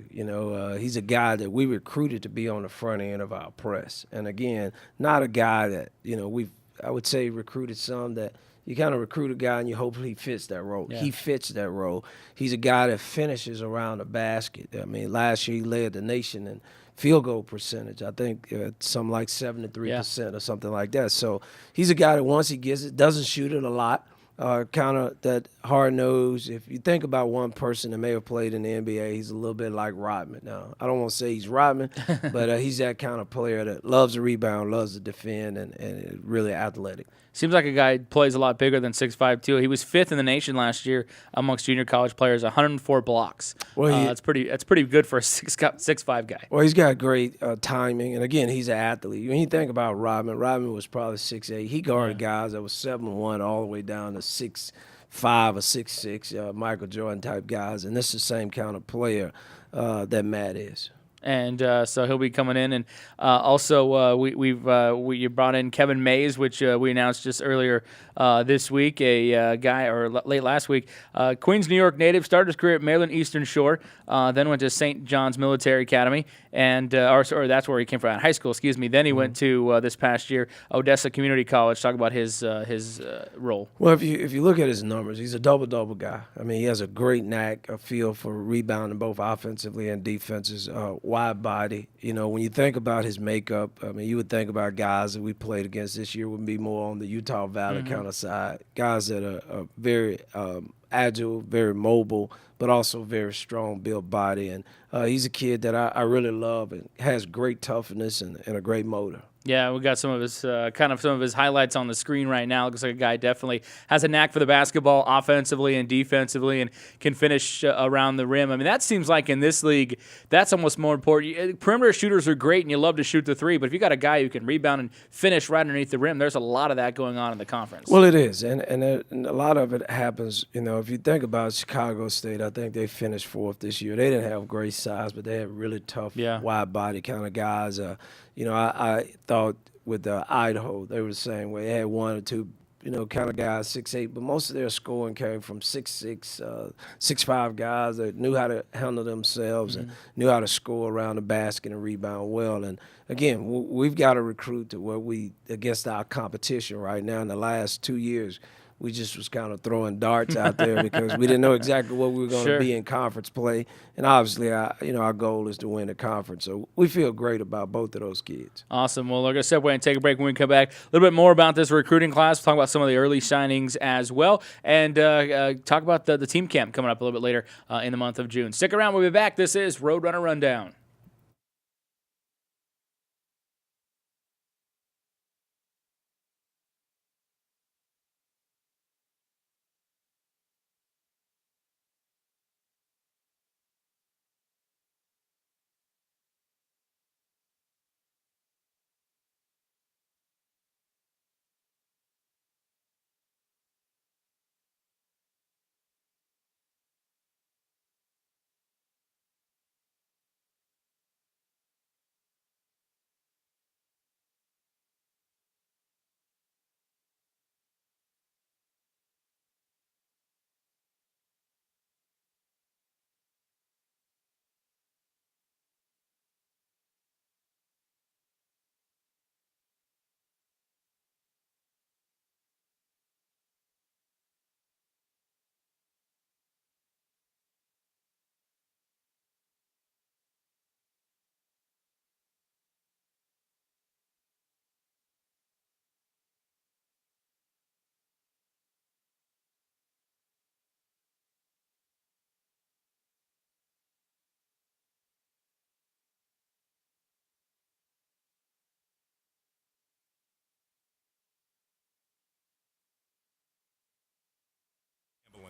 He's a guy that we recruited to be on the front end of our press. And again, not a guy that, I would say recruited some that you kind of recruit a guy and you hope he fits that role. Yeah. He fits that role. He's a guy that finishes around the basket. I mean, last year he led the nation in field goal percentage. I think something like 73% or something like that. So he's a guy that once he gets it, doesn't shoot it a lot. Kind of that hard nose. If you think about one person that may have played in the NBA, he's a little bit like Rodman. Now, I don't want to say he's Rodman, but he's that kind of player that loves to rebound, loves to defend, and really athletic. Seems like a guy who plays a lot bigger than 6'5", too. He was 5th in the nation last year amongst junior college players, 104 blocks. Well, that's pretty good for a 6'5" guy. Well, he's got great timing, and again, he's an athlete. When you think about Rodman was probably 6'8". He guarded guys that was 7'1" all the way down to 6'5" or 6'6", Michael Jordan type guys, and this is the same kind of player that Matt is. And so he'll be coming in, and also you brought in Kevin Mays, which we announced just earlier this week. A guy, or late last week, Queens, New York native, started his career at Maryland Eastern Shore, then went to St. John's Military Academy, and or that's where he came from, high school. Excuse me. Then he went to this past year Odessa Community College. Talk about his role. Well, if you look at his numbers, he's a double guy. I mean, he has a great knack, a feel for rebounding both offensively and defenses. Wide body. When you think about his makeup, I mean, you would think about guys that we played against this year would be more on the Utah Valley kind of side. Guys that are very agile, very mobile, but also very strong built body. And he's a kid that I really love and has great toughness and a great motor. Yeah, we got some of his highlights on the screen right now. Looks like a guy definitely has a knack for the basketball offensively and defensively and can finish around the rim. I mean, that seems like in this league, that's almost more important. Perimeter shooters are great and you love to shoot the three, but if you got a guy who can rebound and finish right underneath the rim, there's a lot of that going on in the conference. Well, it is, and a lot of it happens, if you think about Chicago State, I think they finished 4th this year. They didn't have great size, but they had really tough, wide body kind of guys. I thought with Idaho, they were the same way. They had one or two, kind of guys, 6'8", but most of their scoring came from 6'6", 6'5" guys that knew how to handle themselves and knew how to score around the basket and rebound well. And again, we've got to recruit to where against our competition right now. In the last 2 years, we just was kind of throwing darts out there because we didn't know exactly what we were going to be in conference play. And obviously, our goal is to win the conference. So we feel great about both of those kids. Awesome. Well, we're going to step away and take a break. When we come back, a little bit more about this recruiting class. We'll talk about some of the early signings as well, and talk about the team camp coming up a little bit later in the month of June. Stick around. We'll be back. This is Roadrunner Rundown.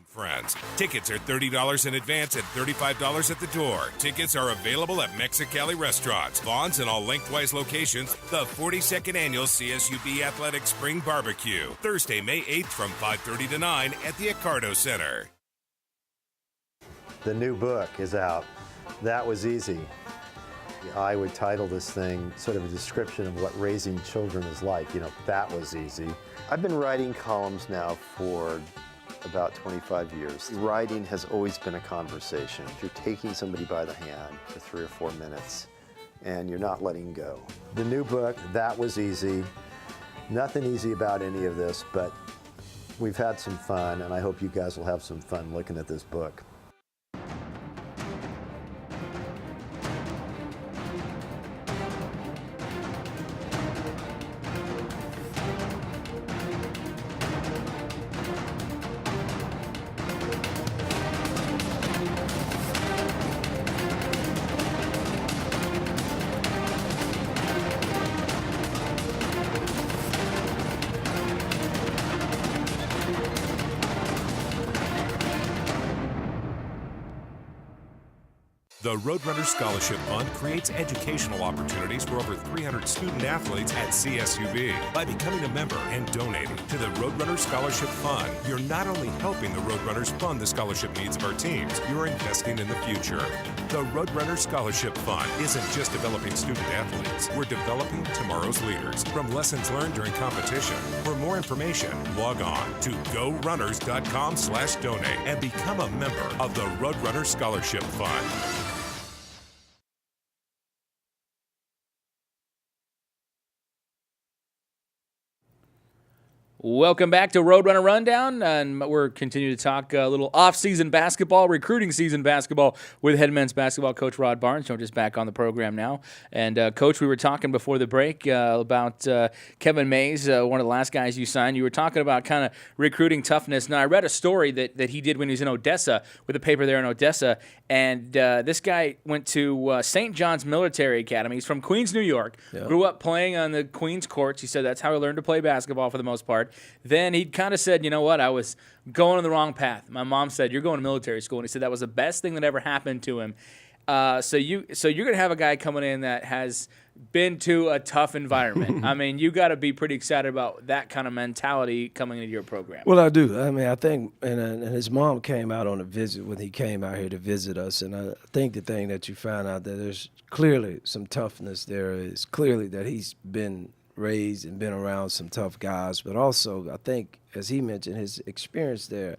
Friends. Tickets are $30 in advance and $35 at the door. Tickets are available at Mexicali Restaurants, Vaughn's, and all lengthwise locations. The 42nd Annual CSUB Athletics Spring Barbecue, Thursday, May 8th from 5:30 to 9 at the Accardo Center. The new book is out. That was easy. I would title this thing sort of a description of what raising children is like. That was easy. I've been writing columns now for about 25 years. Writing has always been a conversation. If you're taking somebody by the hand for 3 or 4 minutes and you're not letting go. The new book, That Was Easy. Nothing easy about any of this, but we've had some fun, and I hope you guys will have some fun looking at this book. The Roadrunner Scholarship Fund creates educational opportunities for over 300 student athletes at CSUB. By becoming a member and donating to the Roadrunner Scholarship Fund, you're not only helping the Roadrunners fund the scholarship needs of our teams, you're investing in the future. The Roadrunner Scholarship Fund isn't just developing student athletes. We're developing tomorrow's leaders from lessons learned during competition. For more information, log on to gorunners.com/donate and become a member of the Roadrunner Scholarship Fund. Welcome back to Roadrunner Rundown, and we're continuing to talk a little off-season basketball, recruiting season basketball with head men's basketball coach Rod Barnes, joined us back on the program now. And Coach, we were talking before the break about Kevin Mays, one of the last guys you signed. You were talking about kind of recruiting toughness. Now, I read a story that he did when he was in Odessa, with a paper there in Odessa, and this guy went to St. John's Military Academy. He's from Queens, New York, grew up playing on the Queens courts. He said that's how he learned to play basketball for the most part. Then he kind of said, you know what, I was going on the wrong path. My mom said, you're going to military school. And he said that was the best thing that ever happened to him. So you're going to have a guy coming in that has been to a tough environment. I mean, you got to be pretty excited about that kind of mentality coming into your program. Well, I do. I mean, I think, and his mom came out on a visit when he came out here to visit us. And I think the thing that you found out that there's clearly some toughness there is clearly that he's been raised and been around some tough guys, but also I think, as he mentioned, his experience there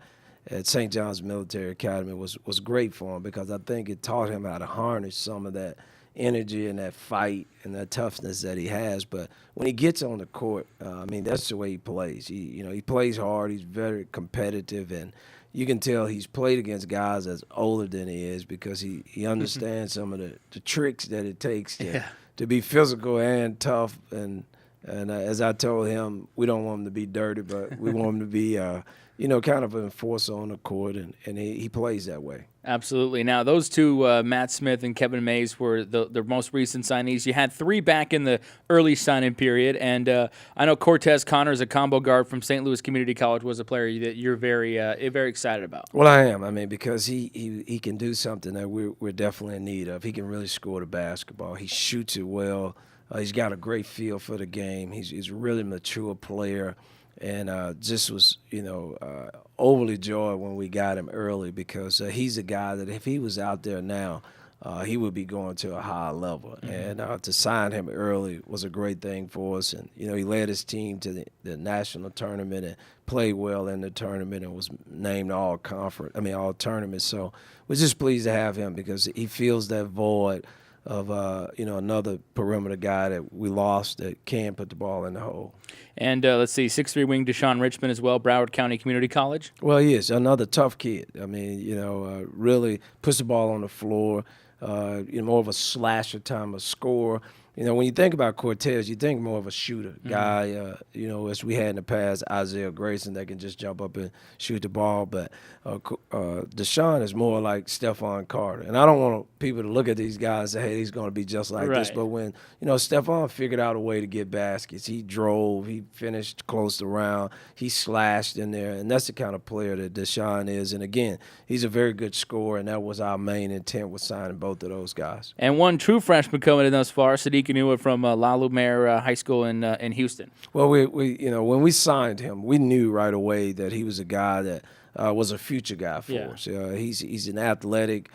at St. John's Military Academy was great for him, because I think it taught him how to harness some of that energy and that fight and that toughness that he has. But when he gets on the court, I mean, that's the way he plays. He plays hard. He's very competitive, and you can tell he's played against guys that's older than he is, because he understands some of the tricks that it takes to be physical and tough. And as I told him, we don't want him to be dirty, but we want him to be, kind of an enforcer on the court, and he plays that way. Absolutely. Now, those two, Matt Smith and Kevin Mays, were the most recent signees. You had three back in the early signing period, and I know Cortez Connors, a combo guard from St. Louis Community College, was a player that you're very excited about. Well, I am. I mean, because he can do something that we're definitely in need of. He can really score the basketball. He shoots it well. He's got a great feel for the game. He's a really mature player, and just was, overly joyed when we got him early, because he's a guy that if he was out there now, he would be going to a high level. Mm-hmm. And to sign him early was a great thing for us. And, he led his team to the national tournament and played well in the tournament and was named all tournament. So we're just pleased to have him, because he fills that void of another perimeter guy that we lost that can put the ball in the hole. And let's see, 6'3" wing Deshaun Richmond as well, Broward County Community College. Well, he is another tough kid. I mean, really puts the ball on the floor. More of a slasher time of scorer. When you think about Cortez, you think more of a shooter guy, as we had in the past, Isaiah Grayson, that can just jump up and shoot the ball. But Deshaun is more like Stephon Carter. And I don't want people to look at these guys and say, hey, he's going to be just like this. But when, Stephon figured out a way to get baskets, he drove, he finished close to round, he slashed in there. And that's the kind of player that Deshaun is. And, again, he's a very good scorer, and that was our main intent with signing both of those guys. And one true freshman coming in thus far, Sadiq Anua from La Lumiere High School in Houston. Well, we when we signed him, we knew right away that he was a guy that was a future guy for us. He's an athletic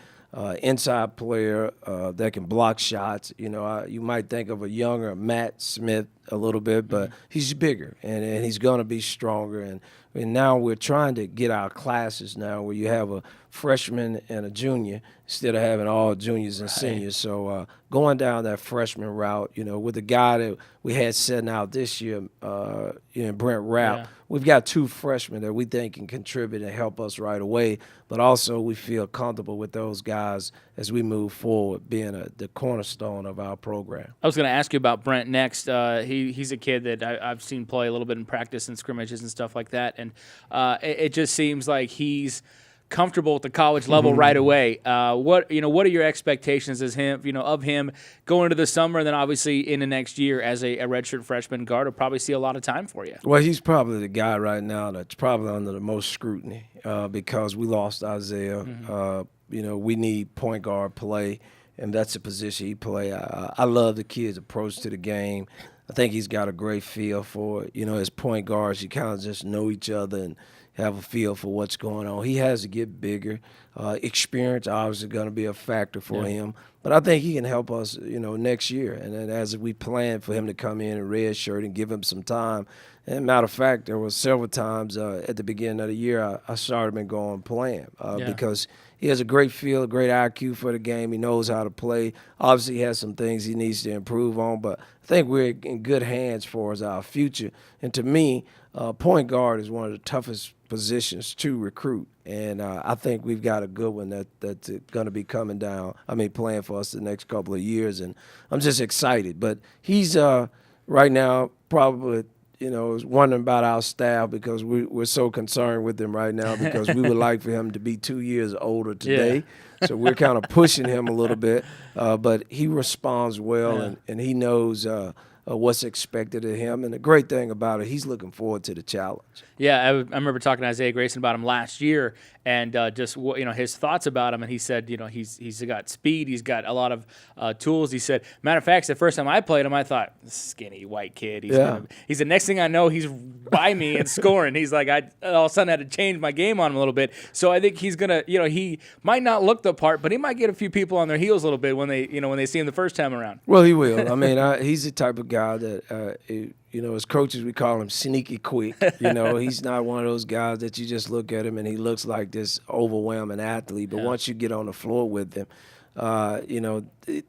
inside player that can block shots. You might think of a younger Matt Smith a little bit, but he's bigger and he's going to be stronger. And now we're trying to get our classes now where you have a freshman and a junior instead of having all juniors and seniors. So going down that freshman route, with the guy that we had setting out this year, Brent Rapp, we've got 2 freshmen that we think can contribute and help us right away. But also we feel comfortable with those guys as we move forward, being the cornerstone of our program. I was going to ask you about Brent next. He's a kid that I've seen play a little bit in practice and scrimmages and stuff like that. And it just seems like he's comfortable at the college level right away. What are your expectations of him going into the summer, and then obviously in the next year as a redshirt freshman guard? Will probably see a lot of time for you. Well, he's probably the guy right now that's probably under the most scrutiny because we lost Isaiah. We need point guard play, and that's the position he play. I love the kid's approach to the game. I think he's got a great feel for it. As point guards, you kind of just know each other and have a feel for what's going on. He has to get bigger. Experience obviously going to be a factor for him. But I think he can help us, next year. And then as we plan for him to come in red shirt and give him some time. And matter of fact, there was several times at the beginning of the year I started him going playing because he has a great feel, a great IQ for the game. He knows how to play. Obviously, he has some things he needs to improve on, but I think we're in good hands for our future. And to me, point guard is one of the toughest positions to recruit, and I think we've got a good one that's going to be playing for us the next couple of years, and I'm just excited. But he's right now probably is wondering about our staff because we're so concerned with him right now because we would like for him to be 2 years older today. So we're kind of pushing him a little bit, but he responds well, and he knows what's expected of him. And the great thing about it, he's looking forward to the challenge. Yeah, I remember talking to Isaiah Grayson about him last year, and just his thoughts about him. And he said, he's got speed, he's got a lot of tools. He said, matter of fact, the first time I played him, I thought, skinny white kid. He said, next thing I know, he's by me and scoring. He's like, I all of a sudden had to change my game on him a little bit. So I think he's gonna, he might not look the part, but he might get a few people on their heels a little bit when they see him the first time around. Well, he will. I mean, he's the type of guy that. As coaches, we call him sneaky quick. He's not one of those guys that you just look at him and he looks like this overwhelming athlete. But once you get on the floor with him,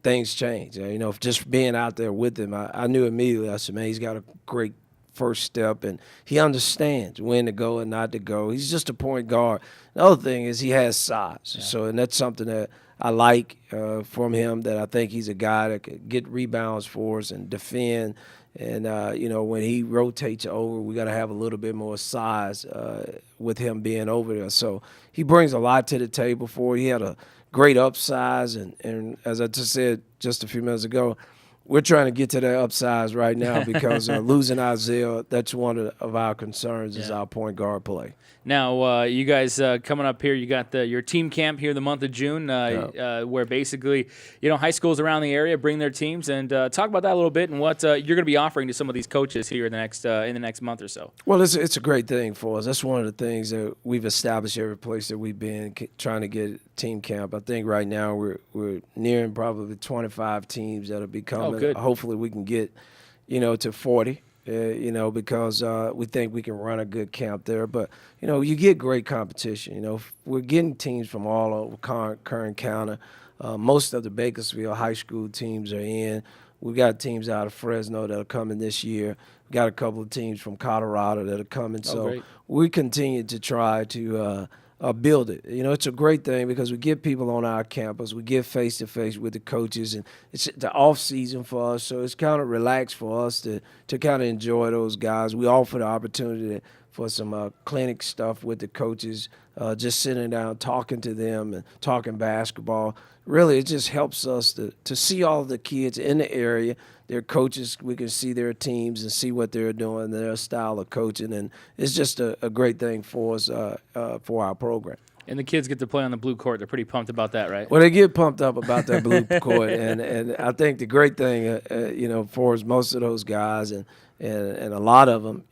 things change. Just being out there with him, I knew immediately, I said, man, he's got a great first step, and he understands when to go and not to go. He's just a point guard. The other thing is he has size. And that's something that I like from him, that I think he's a guy that could get rebounds for us and defend. And, when he rotates over, we got to have a little bit more size with him being over there. So he brings a lot to the table for it. He had a great upsize. And as I just said just a few minutes ago, we're trying to get to that upsize right now because losing Isaiah, that's one of our concerns is our point guard play. Now, you guys coming up here, you got your team camp here the month of June where basically, high schools around the area bring their teams, and talk about that a little bit and what you're going to be offering to some of these coaches here in the next month or so. Well, it's a great thing for us. That's one of the things that we've established every place that we've been trying to get team camp. I think right now we're nearing probably 25 teams that'll be coming. Hopefully we can get, to 40. Because we think we can run a good camp there. But, you get great competition. We're getting teams from all over Kern County. Most of the Bakersfield high school teams are in. We've got teams out of Fresno that are coming this year. We've got a couple of teams from Colorado that are coming. So we continue to try to build it. It's a great thing because we get people on our campus. We get face-to-face with the coaches, and it's the off-season for us, so it's kind of relaxed for us to kind of enjoy those guys. We offer the opportunity for some clinic stuff with the coaches, just sitting down, talking to them and talking basketball. Really, it just helps us to see all the kids in the area, their coaches. We can see their teams and see what they're doing, their style of coaching, and it's just a great thing for us for our program. And the kids get to play on the blue court. They're pretty pumped about that, right? Well, they get pumped up about that blue court, and I think the great thing, for us, most of those guys and a lot of them,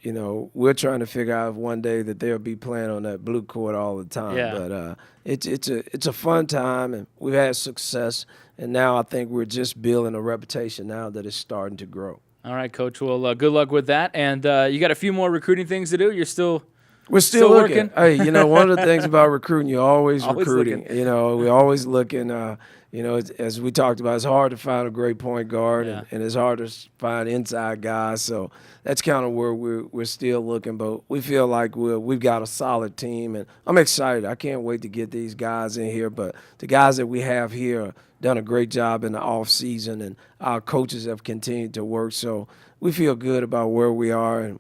we're trying to figure out if one day that they'll be playing on that blue court all the time. But it's a fun time, and we've had success, and now I think we're just building a reputation now that is starting to grow. All right, Coach. Well, good luck with that. And you got a few more recruiting things to do. We're still looking. working? Hey, one of the things about recruiting, you're always recruiting. Looking. We're always looking. As we talked about, it's hard to find a great point guard, and it's hard to find inside guys. So that's kind of where we're still looking. But we feel like we've got a solid team, and I'm excited. I can't wait to get these guys in here. But the guys that we have here have done a great job in the off season, and our coaches have continued to work. So we feel good about where we are, and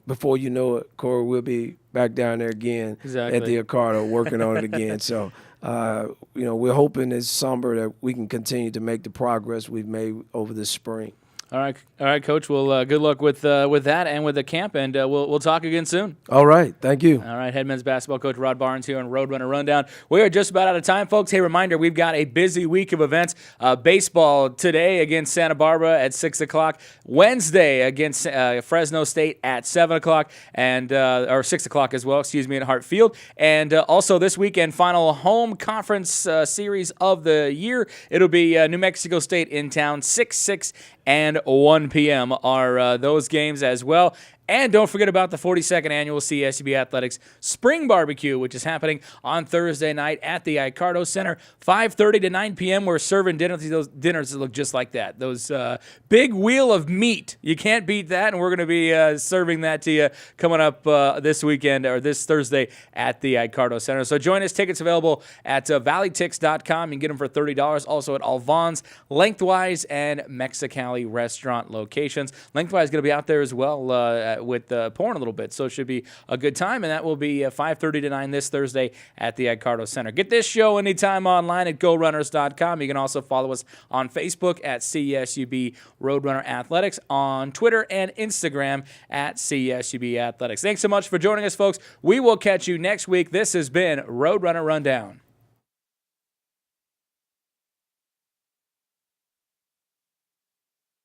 before you know it, Corey, we'll be back down there again at the Accardo working on it again. So, we're hoping this summer that we can continue to make the progress we've made over this spring. All right, Coach. Well, good luck with that and with the camp, and we'll talk again soon. All right, thank you. All right, head men's basketball coach Rod Barnes here on Roadrunner Rundown. We are just about out of time, folks. Hey, reminder, we've got a busy week of events. Baseball today against Santa Barbara at 6 o'clock. Wednesday against Fresno State at 7 o'clock, or 6 o'clock as well, at Hart Field. And also this weekend, final home conference series of the year. It'll be New Mexico State in town, 6 and 1 p.m. are those games as well. And don't forget about the 42nd annual CSUB Athletics Spring Barbecue, which is happening on Thursday night at the Icardo Center, 5:30 to 9 p.m. We're serving those dinners that look just like that. Those big wheel of meat. You can't beat that, and we're going to be serving that to you coming up this weekend or this Thursday at the Icardo Center. So join us. Tickets available at valleytix.com. You can get them for $30. Also at Alvon's, Lengthwise, and Mexicali restaurant locations. Lengthwise is going to be out there as well with pouring a little bit, so it should be a good time, and that will be 5:30 to 9 this Thursday at the Icardo Center. Get this show anytime online at GoRunners.com. You can also follow us on Facebook at CSUB Roadrunner Athletics, on Twitter and Instagram at CSUB Athletics. Thanks so much for joining us, folks. We will catch you next week. This has been Roadrunner Rundown.